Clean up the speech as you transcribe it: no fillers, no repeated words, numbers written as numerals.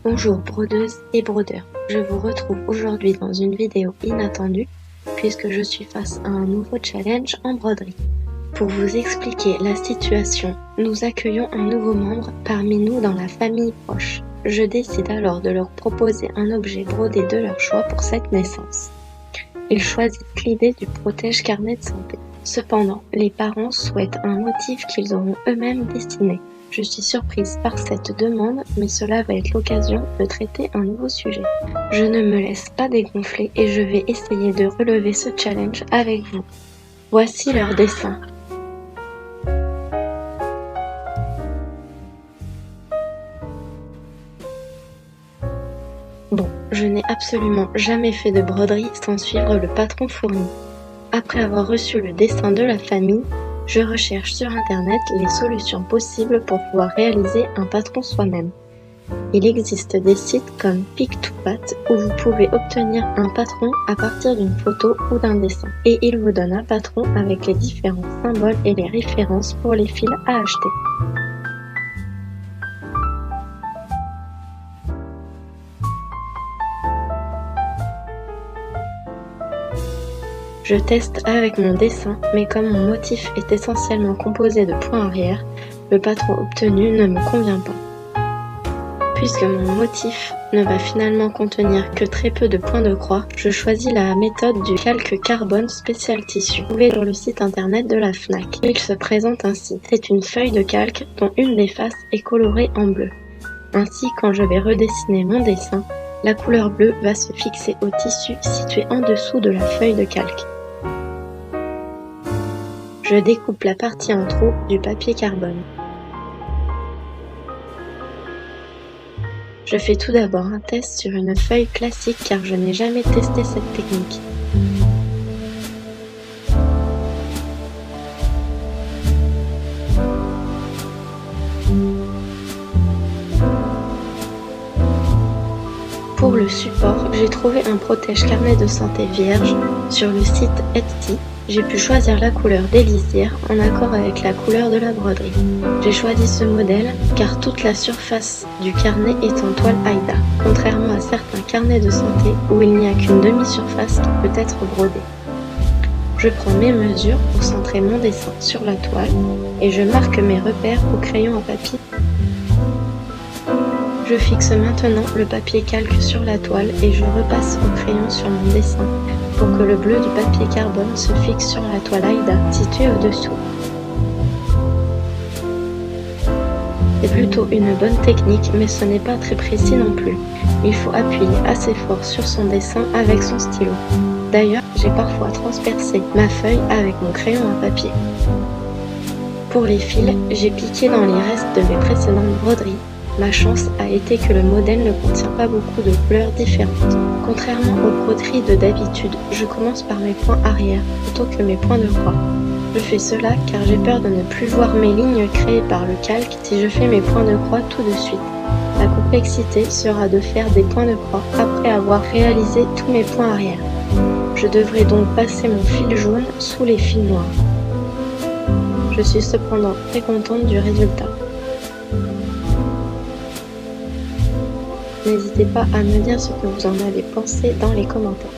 Bonjour brodeuses et brodeurs, je vous retrouve aujourd'hui dans une vidéo inattendue puisque je suis face à un nouveau challenge en broderie. Pour vous expliquer la situation, nous accueillons un nouveau membre parmi nous dans la famille proche. Je décide alors de leur proposer un objet brodé de leur choix pour cette naissance. Ils choisissent l'idée du protège-carnet de santé. Cependant, les parents souhaitent un motif qu'ils auront eux-mêmes dessiné. Je suis surprise par cette demande, mais cela va être l'occasion de traiter un nouveau sujet. Je ne me laisse pas dégonfler et je vais essayer de relever ce challenge avec vous. Voici leur dessin. Bon, je n'ai absolument jamais fait de broderie sans suivre le patron fourni. Après avoir reçu le dessin de la famille, je recherche sur internet les solutions possibles pour pouvoir réaliser un patron soi-même. Il existe des sites comme Pic2Pat où vous pouvez obtenir un patron à partir d'une photo ou d'un dessin. Et il vous donne un patron avec les différents symboles et les références pour les fils à acheter. Je teste avec mon dessin, mais comme mon motif est essentiellement composé de points arrière, le patron obtenu ne me convient pas. Puisque mon motif ne va finalement contenir que très peu de points de croix, je choisis la méthode du calque carbone spécial tissu, trouvé sur le site internet de la Fnac. Il se présente ainsi. C'est une feuille de calque dont une des faces est colorée en bleu. Ainsi, quand je vais redessiner mon dessin, la couleur bleue va se fixer au tissu situé en dessous de la feuille de calque. Je découpe la partie en trous du papier carbone. Je fais tout d'abord un test sur une feuille classique car je n'ai jamais testé cette technique. Pour le support, j'ai trouvé un protège-carnet de santé vierge sur le site Etsy. J'ai pu choisir la couleur des lisières en accord avec la couleur de la broderie. J'ai choisi ce modèle car toute la surface du carnet est en toile Aïda, contrairement à certains carnets de santé où il n'y a qu'une demi-surface qui peut être brodée. Je prends mes mesures pour centrer mon dessin sur la toile et je marque mes repères au crayon à papier. Je fixe maintenant le papier calque sur la toile et je repasse au crayon sur mon dessin pour que le bleu du papier carbone se fixe sur la toile Aïda située au-dessous. C'est plutôt une bonne technique, mais ce n'est pas très précis non plus. Il faut appuyer assez fort sur son dessin avec son stylo. D'ailleurs, j'ai parfois transpercé ma feuille avec mon crayon à papier. Pour les fils, j'ai piqué dans les restes de mes précédentes broderies. Ma chance a été que le modèle ne contient pas beaucoup de couleurs différentes. Contrairement aux broderies de d'habitude, je commence par mes points arrière plutôt que mes points de croix. Je fais cela car j'ai peur de ne plus voir mes lignes créées par le calque si je fais mes points de croix tout de suite. La complexité sera de faire des points de croix après avoir réalisé tous mes points arrière. Je devrais donc passer mon fil jaune sous les fils noirs. Je suis cependant très contente du résultat. N'hésitez pas à me dire ce que vous en avez pensé dans les commentaires.